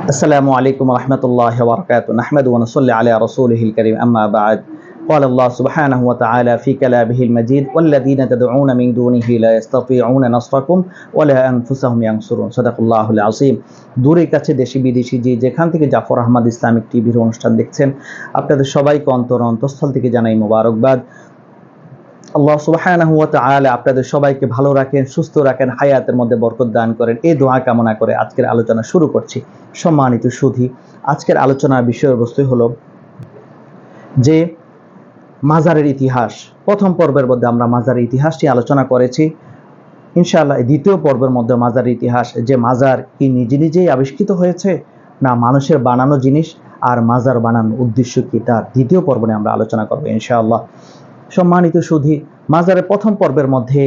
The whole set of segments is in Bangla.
السلام عليكم ورحمة الله وبركاته نحمد ونصلي على رسوله الكريم أما بعد قال الله سبحانه وتعالى في كلامه المجيد والذين تدعون من دونه لا يستطيعون نصركم ولا أنفسهم ينصرون صدق الله العظيم দূরে কাছে দেশি বিদেশি যেখান থেকে জাফর আহমদ ইসলামিক টিভির অনুষ্ঠান দেখছেন আপনাদের সবাইকে অন্তঃস্থল থেকে জানাই মোবারকবাদ। আল্লাহ সুবহানাহু ওয়া তাআলা আপনাদের সবাইকে ভালো রাখেন, সুস্থ রাখেন, হায়াতের মধ্যে বরকত দান করেন, এই দোয়া কামনা করে আজকের আলোচনা শুরু করছি। সম্মানিত সুধী, আজকের আলোচনার বিষয়বস্তু হলো যে মাজারের ইতিহাস। প্রথম পর্বের মধ্যে আমরা মাজারের ইতিহাসটি আলোচনা করেছি। ইনশাআল্লাহ দ্বিতীয় পর্বের মধ্যে মাজারের ইতিহাস, যে মাজার কি নিজে নিজেই আবিষ্কৃত হয়েছে না মানুষের বানানো জিনিস, আর মাজার বানানোর উদ্দেশ্য কি, তার দ্বিতীয় পর্ব নিয়ে আমরা আলোচনা করবো ইনশাআল্লাহ। সম্মানিত সুধী, মাজারের প্রথম পর্বের মধ্যে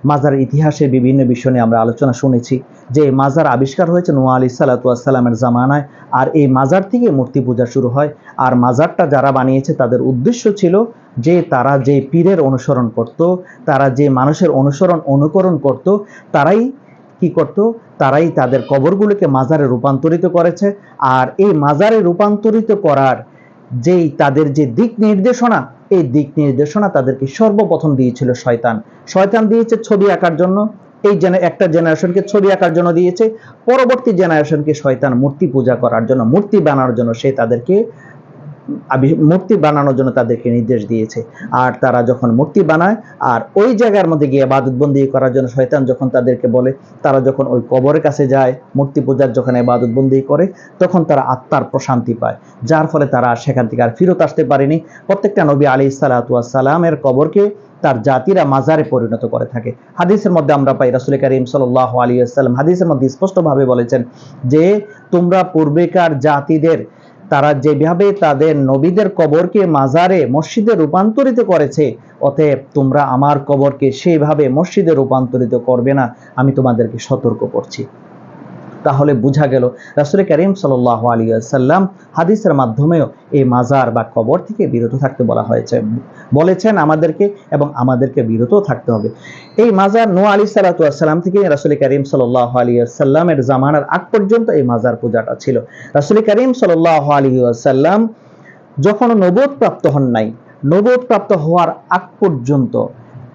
মাজারের ইতিহাসের বিভিন্ন বিষয় নিয়ে আমরা আলোচনা শুনেছি। যে মাজার আবিষ্কার হয়েছে নূহ আলাইহিস সালাতু ওয়াস সালামের জামানায়, আর এই মাজার থেকে মূর্তি পূজা শুরু হয়। আর মাজারটা যারা বানিয়েছে তাদের উদ্দেশ্য ছিল যে তারা যে পীরের অনুসরণ করত, তারা যে মানুষের অনুকরণ করত, তারাই কি করত, তারাই তাদের কবরগুলোকে মাজারে রূপান্তরিত করেছে। আর এই মাজারে রূপান্তরিত করার যেই তাদের যে দিক নির্দেশনা, এই দিক নির্দেশনা তাদেরকে সর্বপ্রথম দিয়েছিল শয়তান। শয়তান দিয়েছে ছবি আঁকার জন্য, এই একটা জেনারেশনকে ছবি আঁকার জন্য দিয়েছে। পরবর্তী জেনারেশনকে শয়তান মূর্তি পূজা করার জন্য, মূর্তি বানানোর জন্য সে তাদেরকে মূর্তি বানানোর জন্য তাদেরকে নির্দেশ দিয়েছে। আর তারা যখন মূর্তি বানায় আর ওই জায়গার মধ্যে গিয়ে ইবাদতবন্দি করার জন্য শয়তান যখন তাদেরকে বলে, তারা যখন ওই কবরের কাছে যায় মূর্তি পূজার যখন ইবাদতবন্দি করে, তখন তারা আত্মার প্রশান্তি পায়, যার ফলে তারা সেখান থেকে আর ফিরত আসতে পারেনি। প্রত্যেকটা নবী আলাইহিস সালাতু ওয়াস সালামের কবরকে তার জাতিরা মাজারে পরিণত করে থাকে। হাদিসের মধ্যে আমরা পাই রাসূল কারীম সাল্লাল্লাহু আলাইহি ওয়াসাল্লাম হাদিসের মধ্যে স্পষ্টভাবে বলেছেন যে তোমরা পূর্বেকার জাতিদের তারা যেভাবে তাদের নবীদের কবরকে মাজারে মসজিদে রূপান্তরিত করেছে, অতএব তোমরা আমার কবরকে সেইভাবে মসজিদে রূপান্তরিত করবে না, আমি তোমাদেরকে সতর্ক করছি। তাহলে বোঝা গেল রাসূল কারীম সাল্লাল্লাহু আলাইহি ওয়াসাল্লাম হাদিসের মাধ্যমেও এই মাজার বা কবর থেকে বিরত থাকতে বলেছেন আমাদেরকে, এবং আমাদেরকে বিরত থাকতে হবে। এই মাজার নূহ আলাইহিস সালাতু ওয়াস সালাম থেকে রাসূল কারীম সাল্লাল্লাহু আলাইহি ওয়াসাল্লামের জামানার আগ পর্যন্ত এই মাজার পূজাটা ছিল। রাসূল কারীম সাল্লাল্লাহু আলাইহি ওয়াসাল্লাম যখন নবুয়ত প্রাপ্ত হন নাই, নবুয়ত প্রাপ্ত হওয়ার আগ পর্যন্ত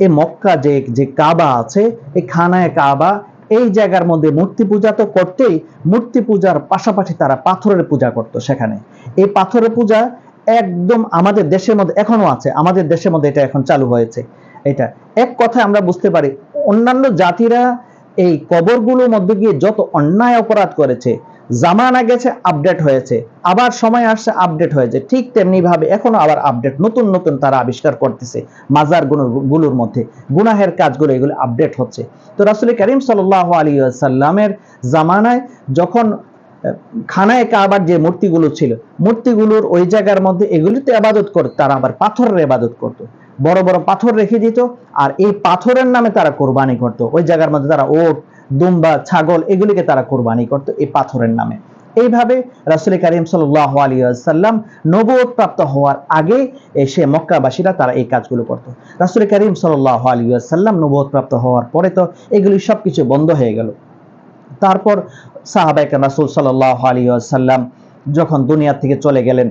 এই মক্কা যে কাবা আছে, এই খানায়ে কাবা, এই জায়গার মধ্যে মূর্তি পূজা তো করতেই, মূর্তি পূজার পাশাপাশি তারা পাথরের পূজা করত সেখানে। এই পাথরের পূজা একদম আমাদের দেশের মধ্যে এখনো আছে, আমাদের দেশের মধ্যে এটা এখন চালু হয়েছে। এটা এক কথা আমরা বুঝতে পারি, অন্যান্য জাতিরা এই কবরগুলোর মধ্যে গিয়ে যত অন্যায় অপরাধ করেছে, জামানা গেছে আপডেট হয়েছে, আবার সময় আসছে আপডেট হয়েছে, ঠিক তেমনি ভাবে এখনো আবার আপডেট নতুন নতুন তারা আবিষ্কার করতেছে। মাজার গুলোর মধ্যে গুনাহের কাজগুলো এগুলো আপডেট হচ্ছে। তো রাসূল কারীম সাল্লাল্লাহু আলাইহি ওয়াসাল্লামের জামানায় যখন খানায়ে কাবার যে মূর্তিগুলো ছিল, মূর্তিগুলোর ওই জায়গার মধ্যে এগুলিতে ইবাদত করত, তারা আবার পাথরের ইবাদত করত, বড় বড় পাথর রেখে দিত, আর এই পাথরের নামে তারা কোরবানি করত। ওই জায়গার মধ্যে তারা ওট, দুম্বা, ছাগল এগুলিকে তারা কোরবানি করত এই পাথরের নামে। এইভাবে রাসূল কারীম সাল্লাল্লাহু আলাইহি ওয়াসাল্লাম নবুয়ত প্রাপ্ত হওয়ার আগে এসে মক্কাবাসীরা তারা এই কাজগুলো করত। রাসূল কারীম সাল্লাল্লাহু আলাইহি ওয়াসাল্লাম নবুয়ত প্রাপ্ত হওয়ার পরে তো এগুলি সবকিছু বন্ধ হয়ে গেল। তারপর সাহাবায়ে কেরাম রাসূল সাল্লাল্লাহু আলাইহি ওয়াসাল্লাম যখন দুনিয়া থেকে চলে গেলেন,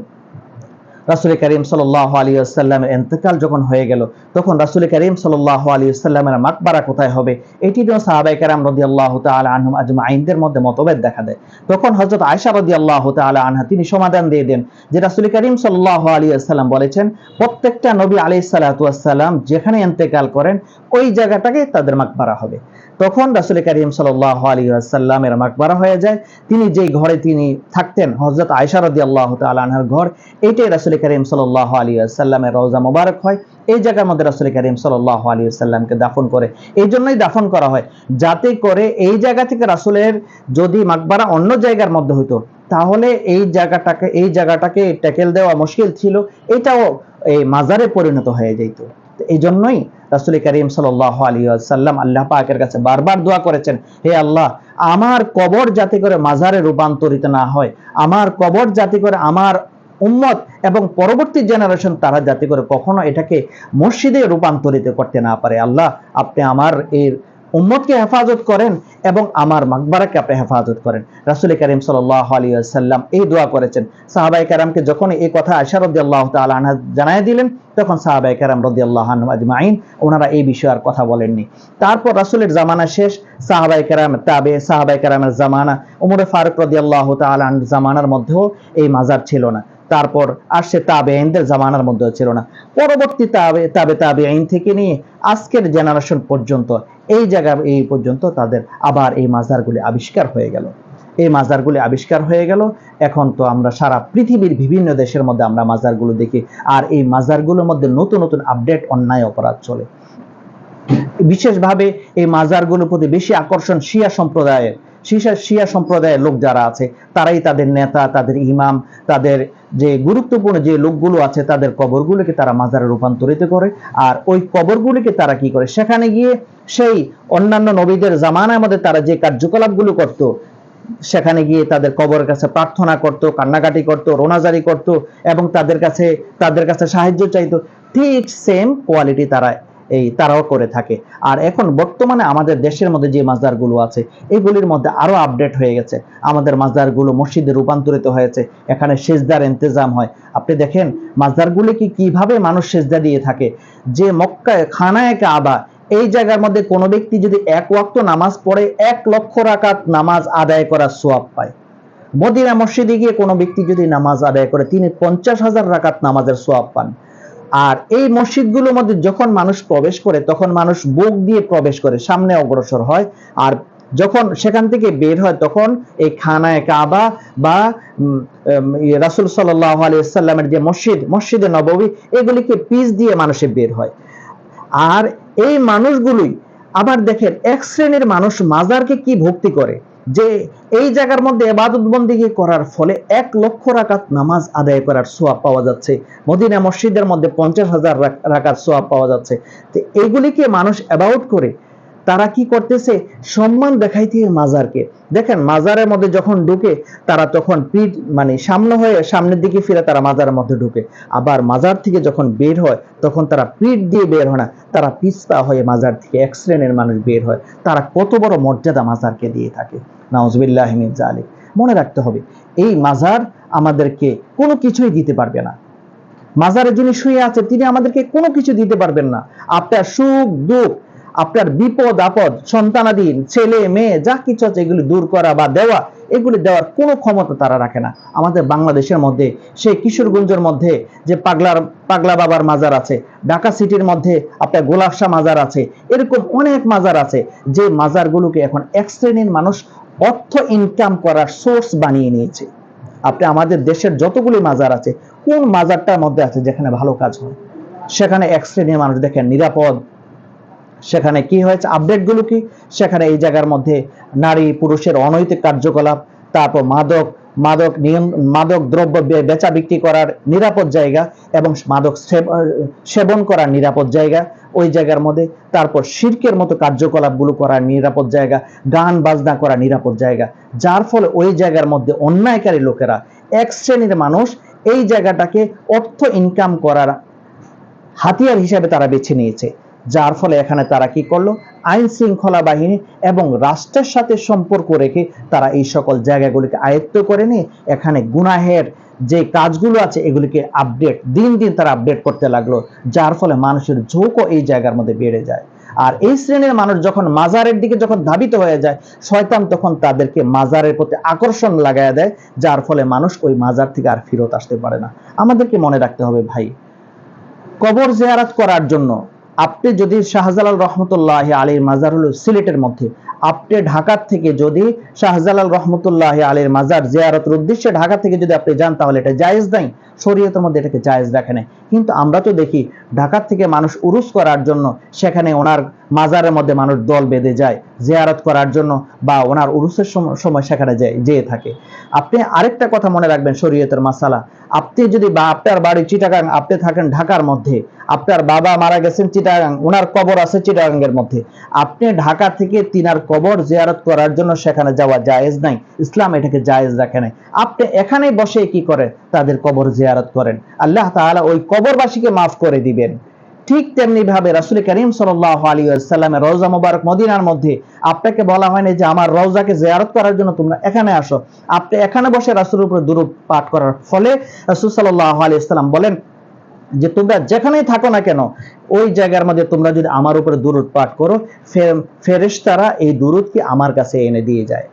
রাসূল কারীম সাল্লাল্লাহু আলাইহি ওয়াসাল্লামের ইন্তেকাল যখন হয়ে গেল, তখন রাসূল কারীম সাল্লাল্লাহু আলাইহি ওয়াসাল্লামের মাকবারা কোথায় হবে, এটি নিয়ে সাহাবায়ে কেরাম রাদিয়াল্লাহু তাআলা আনহুম আজমাইনদের মধ্যে মতভেদ দেখা দেয়। তখন হযরত আয়েশা রাদিয়াল্লাহু তাআলা আনহা তিনি সমাধান দিয়ে দেন যে রাসূল কারীম সাল্লাল্লাহু আলাইহি ওয়াসাল্লাম বলেছেন প্রত্যেকটা নবী আলাইহিস সালাতু ওয়াস সালাম যেখানে ইন্তেকাল করেন ওই জায়গাটাকে তাদের মাকবারা হবে। তখন রাসূল কারীম সাল্লাল্লাহু আলাইহি ওয়াসাল্লামের মাকবারা হয়ে যায়। তিনি যেই ঘরে তিনি থাকতেন, হযরত আয়েশা রাদিয়াল্লাহু তাআলা আনহার ঘর, এইটাই রাসূল কারীম সাল্লাল্লাহু আলাইহি ওয়াসাল্লামের রওজা মোবারক হয়। এই জায়গার মধ্যে রাসূল কারীম সাল্লাল্লাহু আলাইহি ওয়াসাল্লামকে দাফন করে। এই জন্যই দাফন করা হয় যাতে করে এই জায়গা থেকে রাসূলের যদি মাকবারা অন্য জায়গার মধ্যে হতো তাহলে এই জায়গাটাকে ট্যাকেল দেওয়া মুশকিল ছিল, এটাও এই মাজারে পরিণত হয়ে যেত। এই জন্যই রাসূল কারীম সাল্লাল্লাহু আলাইহি ওয়াসাল্লাম আল্লাহ পাকের কাছে বারবার দোয়া করেছেন, হে আল্লাহ, আমার কবর যাতে করে মাজারে রূপান্তরিত না হয়, আমার কবর যাতে করে আমার উম্মত এবং পরবর্তী জেনারেশন তারা যাতে করে কখনো এটাকে মসজিদে রূপান্তরিত করতে না পারে। আল্লাহ, আপনি আমার এই উম্মতকে হেফাজত করেন এবং আমার মাকবারাকে আপনি হেফাজত করেন। রাসূল করিম সাল্লাল্লাহু আলাইহি ওয়াসাল্লাম এই দোয়া করেছেন। সাহাবায়ে কেরামকে যখন এই কথা আয়েশা রাদিয়াল্লাহু তাআলা আনহা জানায় দিলেন, তখন সাহাবায়ে কেরাম রাদিয়াল্লাহু আনহুম আজমাইন ওনারা এই বিষয়ে আর কথা বলেননি। তারপর রাসূলের জামানা শেষ, সাহাবায়ে কেরাম সাহাবায়ে কেরামের জামানা, ওমর ফারুক রাদিয়াল্লাহু তাআলা আনহুর জামানার মধ্যেও এই মাজার ছিল না। তারপর আসছে তাবেঈনদের জামানার মধ্যেও ছিল না। পরবর্তী তাবেঈন থেকে নিয়ে আজকের জেনারেশন পর্যন্ত এই জায়গা এই পর্যন্ত তাদের আবার এই মাজারগুলি আবিষ্কার হয়ে গেল। এই মাজারগুলি আবিষ্কার হয়ে গেল। এখন তো আমরা সারা পৃথিবীর বিভিন্ন দেশের মধ্যে আমরা মাজারগুলো দেখি, আর এই মাজারগুলোর মধ্যে নতুন নতুন আপডেট অন্যায় অপরাধ চলে। বিশেষভাবে এই মাজারগুলোর প্রতি বেশি আকর্ষণ শিয়া সম্প্রদায়ের লোক যারা আছে, তারাই তাদের নেতা, তাদের ইমাম, তাদের যে গুরুত্বপূর্ণ যে লোকগুলো আছে তাদের কবরগুলোকে তারা মাজারে রূপান্তরিত করে। আর ওই কবরগুলিকে তারা কি করে, সেখানে গিয়ে সেই অন্যান্য নবীদের জামানার মধ্যে তারা যে কার্যকলাপগুলো করত, সেখানে গিয়ে তাদের কবরের কাছে প্রার্থনা করত, কান্নাকাটি করত, রোনাজারি করত এবং তাদের কাছে সাহায্য চাইতো। ঠিক সেম কোয়ালিটি তারাও করে থাকে। আর এখন বর্তমানে আমাদের দেশের মধ্যে যে মাজারগুলো আছে এগুলির মধ্যে আরো আপডেট হয়ে গেছে। আমাদের মাজারগুলো মসজিদে রূপান্তরিত হয়েছে, এখানে সেজদার ইন্তজাম হয়। আপনি দেখেন মাজারগুলিকে কিভাবে মানুষ সেজদা দিয়ে থাকে। যে মক্কায় খানায়ে কাবা, এই জায়গার মধ্যে কোনো ব্যক্তি যদি এক ওয়াক্ত নামাজ পড়ে 1,00,000 রাকাত নামাজ আদায় করার সওয়াব পায়। মদিনা মসজিদে গিয়ে কোনো ব্যক্তি যদি নামাজ আদায় করে তিনি 50,000 রাকাত নামাজের সওয়াব পান। আর এই মসজিদগুলোর মধ্যে যখন মানুষ প্রবেশ করে তখন মানুষ বুক দিয়ে প্রবেশ করে, সামনে অগ্রসর হয়। আর যখন সেখান থেকে বের হয় তখন এই খানায়ে কাবা বা রাসূল সাল্লাল্লাহু আলাইহি ওয়াসাল্লামের যে মসজিদে নববী, এগুলিকে পিচ দিয়ে মানুষে বের হয়। আর এই মানুষগুলোই আবার দেখেন এক শ্রেণীর মানুষ মাজারকে কি ভক্তি করে, যে এই জায়গার মধ্যে ইবাদত বন্দেগী করার ফলে 1,00,000 রাকাত নামাজ আদায় করার সওয়াব পাওয়া যাচ্ছে। মদিনা মসজিদের মধ্যে 50,000 রাকাত সওয়াব পাওয়া যাচ্ছে। তো এইগুলিকে মানুষ অ্যাবাউট করে তারা কি করতেছে, সম্মান দেখাইতে মাজারকে। দেখেন মাজারের মধ্যে যখন ঢুকে তারা তখন পিঠ সামনের দিকে ফিরে তারা মাজারের মধ্যে ঢুকে, আবার মাজার থেকে যখন বের হয় তখন তারা পিঠ দিয়ে বের হয় না, তারা পিছপা হয়ে মাজার থেকে এক শ্রেণীর মানুষ বের হয়। তারা কত বড় মর্যাদা মাজারকে দিয়ে থাকে। নাউজুবিল্লাহি মিন যালিক। মনে রাখতে হবে এই মাজার আমাদেরকে কোনো কিছুই দিতে পারবে না। মাজারে যিনি শুয়ে আছে তিনি আমাদেরকে কোনো কিছু দিতে পারবেন না। আপনার সুখ দুঃখ, আপনার বিপদ আপদ, সন্তানাদি, ছেলে মেয়ে যা কিছু আছে এগুলি দূর করা বা দেওয়া, এগুলি দেওয়ার কোনো ক্ষমতা তারা রাখে না। আমাদের বাংলাদেশের মধ্যে সেই কিশোরগঞ্জের মধ্যে যে পাগলা বাবার মাজার আছে, ঢাকা সিটির মধ্যে আপনার গোলাপ শাহ মাজার আছে, এরকম অনেক মাজার আছে যে মাজারগুলোকে এখন এক শ্রেণীর মানুষ অর্থ ইনকাম করার সোর্স বানিয়ে নিয়েছে। আপনি আমাদের দেশের যতগুলি মাজার আছে, কোন মাজারটার মধ্যে আছে যেখানে ভালো কাজ হয়? সেখানে এক শ্রেণীর মানুষ দেখেন নিরাপদ। সেখানে কি হয়েছে, আপডেট গুলো কি, সেখানে এই জায়গার মধ্যে নারী পুরুষের অনৈতিক কার্যকলাপ, তারপর মাদক দ্রব্য বেচা বিক্রি করার নিরাপদ জায়গা এবং মাদক সেবন করার নিরাপদ জায়গা ওই জায়গার মধ্যে, তারপর শিরকের মতো কার্যকলাপগুলো করার নিরাপদ জায়গা, গান বাজনা করা নিরাপদ জায়গা। যার ফলে ওই জায়গার মধ্যে অন্যায়কারী লোকেরা, এক শ্রেণীর মানুষ এই জায়গাটাকে অর্থ ইনকাম করার হাতিয়ার হিসাবে তারা বেছে নিয়েছে। যার ফলে এখানে তারা কি করলো, আইন শৃঙ্খলা বাহিনী এবং রাষ্ট্রের সাথে সম্পর্ক রেখে তারা এই সকল জায়গাগুলিকে আয়ত্ত করে নিয়ে এখানে গুনাহের যে কাজগুলো আছে এগুলিকে দিন দিন তারা আপডেট করতে লাগলো। যার ফলে মানুষের ঝোঁকও এই জায়গার মধ্যে বেড়ে যায়। আর এই শ্রেণীর মানুষ যখন মাজারের দিকে যখন ধাবিত হয়ে যায়, শয়তান তখন তাদেরকে মাজারের প্রতি আকর্ষণ লাগায় দেয়, যার ফলে মানুষ ওই মাজার থেকে আর ফিরত আসতে পারে না। আমাদেরকে মনে রাখতে হবে ভাই, কবর জিয়ারত করার জন্য আপনি যদি শাহজালাল রহমতুল্লাহ আলীর মাজার হলো সিলেটের মধ্যে, আপনি ঢাকা থেকে যদি শাহজালাল রহমতুল্লাহ আলীর মাজার জিয়ারতের উদ্দেশ্যে ঢাকা থেকে যদি আপনি যান তাহলে এটা জায়েজ নাই, শরীয়তের মধ্যে এটাকে জায়েজ রাখে নাই। কিন্তু আমরা তো দেখি ঢাকা থেকে মানুষ উরুস করার জন্য সেখানে ওনার মাজারের মধ্যে মানুষ দল বেঁধে যায় জিয়ারত করার জন্য, বা ওনার উরুসের সময় সেখানে যেয়ে থাকে। আপনি আরেকটা কথা মনে রাখবেন, শরীয়তের মাসালা, আপনি যদি বা আপনার বাড়ি চিটাগাং, আপনি থাকেন ঢাকার মধ্যে, আপনার বাবা মারা গেছেন চিটাগাং, ওনার কবর আছে চিটাগাংয়ের মধ্যে, আপনি ঢাকা থেকে তিনার কবর জিয়ারত করার জন্য সেখানে যাওয়া জায়েজ নাই, ইসলাম এটাকে জায়েজ রাখে নাই। আপনি এখানেই বসে কি করেন, তাদের কবর জিয়ারত করেন, আল্লাহ তাআলা ওই কবরবাসীকে মাফ করে দিবেন। ঠিক তেমনি ভাবে রাসূল করিম সাল্লাল্লাহু আলাইহি ওয়াসাল্লামের রওজা মুবারক মদিনার মধ্যে আপনাকে বলা হয়নি যে আমার রওজাকে জিয়ারত করার জন্য তোমরা এখানে আসো। আপনি এখানে বসে রাসূলের উপর দুরূদ পাঠ করার ফলে রাসূল সাল্লাল্লাহু আলাইহি ওয়াসাল্লাম বলেন যে তোমরা যেখানেই থাকো না কেন ওই জায়গার মধ্যে তোমরা যদি আমার উপরে দুরূদ পাঠ করো, ফেরেশতারা এই দুরূদকে আমার কাছে এনে দিয়ে যায়।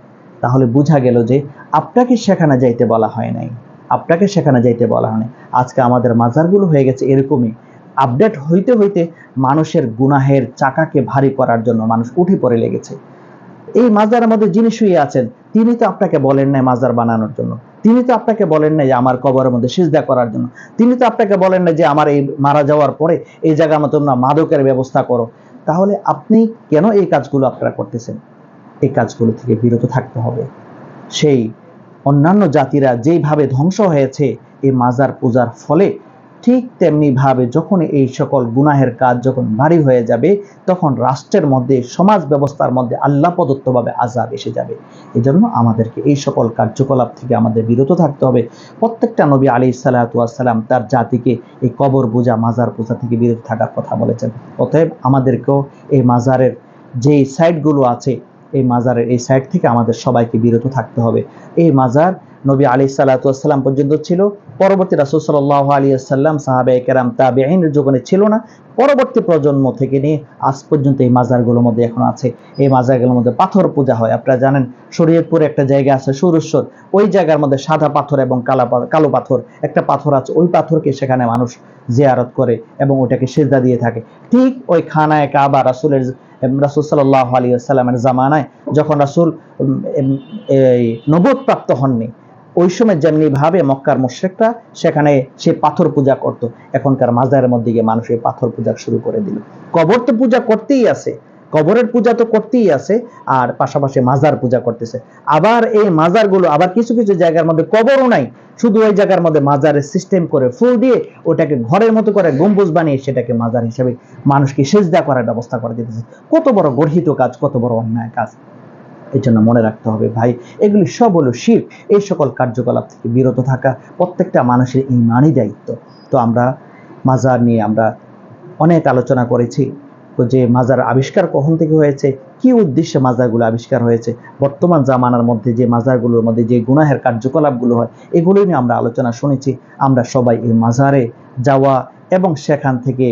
তাহলে বোঝা গেল যে আপনাকে সেখানে যাইতে বলা হয় নাই, আপনাকে সেখানে যাইতে বলা হয় নাই। আজকে আমাদের মাজারগুলো হয়ে গেছে এরকমই, আপডেট হইতে হইতে মানুষের গুনাহের চাকাকে ভারী করার জন্য মানুষ উঠে পড়ে লেগেছে। এই মাজারের মধ্যে যিনি শুয়ে আছেন তিনি তো আপনাকে বলেন নাই মাজার বানানোর জন্য, তিনি তো আপনাকে বলেন নাই যে আমার কবরের মধ্যে সিজদা করার জন্য, তিনি তো আপনাকে বলেন না যে আমার এই মারা যাওয়ার পরে এই জায়গার মতো তোমরা মাদকের ব্যবস্থা করো। তাহলে আপনি কেন এই কাজগুলো আপনারা করতেছেন? এই কাজগুলো থেকে বিরত থাকতে হবে। সেই অন্যান্য জাতিরা যেইভাবে ধ্বংস হয়েছে এই মাজার পূজার ফলে, ঠিক তেমনি ভাবে যখন এই সকল গুনাহের কাজ যখন ভারী হয়ে যাবে তখন রাষ্ট্রের মধ্যে, সমাজ ব্যবস্থার মধ্যে আল্লাহ প্রদত্তভাবে আযাব এসে যাবে। এজন্য আমাদেরকে এই সকল কার্যকলাপ থেকে আমাদের বিরত থাকতে হবে। প্রত্যেকটা নবী আলাইহিস সালাতু ওয়াস সালাম তার জাতিকে এই কবর পূজা, মাজার পূজা থেকে বিরত থাকার কথা বলেছেন। অতএব আমাদেরকেও এই মাজারের যেই সাইটগুলো আছে, এই মাজারের এই সাইট থেকে আমাদের সবাইকে বিরত থাকতে হবে। এই মাজার নবী আলাইহিস সালাতু ওয়াস সালাম পর্যন্ত ছিল, পরবর্তী রাসূল সাল্লাল্লাহু আলাইহি ওয়াসাল্লাম, সাহাবায়ে কেরাম, তাবেঈনের যুগে ছিল না, পরবর্তী প্রজন্ম থেকে নিয়ে আজ পর্যন্ত এই মাজারগুলোর মধ্যে এখন আছে। এই মাজারগুলোর মধ্যে পাথর পূজা হয়। আপনারা জানেন শরীয়তপুরে একটা জায়গা আছে সুরেশ্বর, ওই জায়গার মধ্যে সাদা পাথর এবং কালো পাথর একটা পাথর আছে, ওই পাথরকে সেখানে মানুষ জিয়ারত করে এবং ওটাকে সিজদা দিয়ে থাকে। ঠিক ওই খানায়ে কাবা রাসূল সাল্লাল্লাহু আলাইহি ওয়াসাল্লামের জামানায় যখন রাসূল এই নবুয়ত প্রাপ্ত হননি, ওই সময় যেমনি ভাবে মক্কার মুশরিকরা সেখানে সে পাথর পূজা করত, এখনকার মাজারের মধ্যে গিয়ে মানুষ এই পাথর পূজা শুরু করে দিল। কবর তো পূজা করতেই আছে, কবরের পূজা তো করতেই আছে, আর পাশাপাশি মাজার পূজা করতেছে। আবার এই মাজারগুলো আবার কিছু কিছু জায়গার মধ্যে কবরও নাই, শুধু ওই জায়গার মধ্যে মাজারের সিস্টেম করে ফুল দিয়ে ওটাকে ঘরের মতো করে গম্বুজ বানিয়ে সেটাকে মাজার হিসেবে মানুষকে সিজদা করার ব্যবস্থা করে দিতেছে। কত বড় গর্হিত কাজ, কত বড় অন্যায় কাজ। এই জন্য মনে রাখতে হবে ভাই, এগুলি সব হলো শিরক। এই সকল কার্যকলাপ থেকে বিরত থাকা প্রত্যেকটা মানুষের ঈমানি দায়িত্ব। তো আমরা মাজার নিয়ে আমরা অনেক আলোচনা করেছি, যে মাজার আবিষ্কার কখন থেকে হয়েছে, কি উদ্দেশ্যে মাজারগুলো আবিষ্কার হয়েছে, বর্তমান জামানার মধ্যে যে মাজারগুলোর মধ্যে যে গুনাহের কার্যকলাপগুলো হয় এগুলো নিয়ে আমরা আলোচনা শুনেছি। আমরা সবাই এই মাজারে যাওয়া এবং সেখান থেকে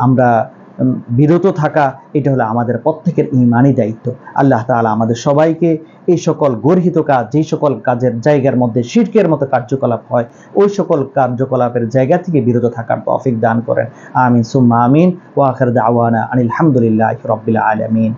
আমরা বিরত থাকা, এটা হলো আমাদের প্রত্যেকের ঈমানি দায়িত্ব। আল্লাহ তাআলা আমাদের সবাইকে এই সকল গর্হিত কাজ, যেই সকল কাজের জায়গার মধ্যে শিরকের মতো কার্যকলাপ হয়, ওই সকল কার্যকলাপের জায়গা থেকে বিরত থাকার তৌফিক দান করেন। আমিন সুম্মা আমিন। ওয়া আখির দাওয়ানা আনিল হামদুলিল্লাহি রাব্বিল আলামিন।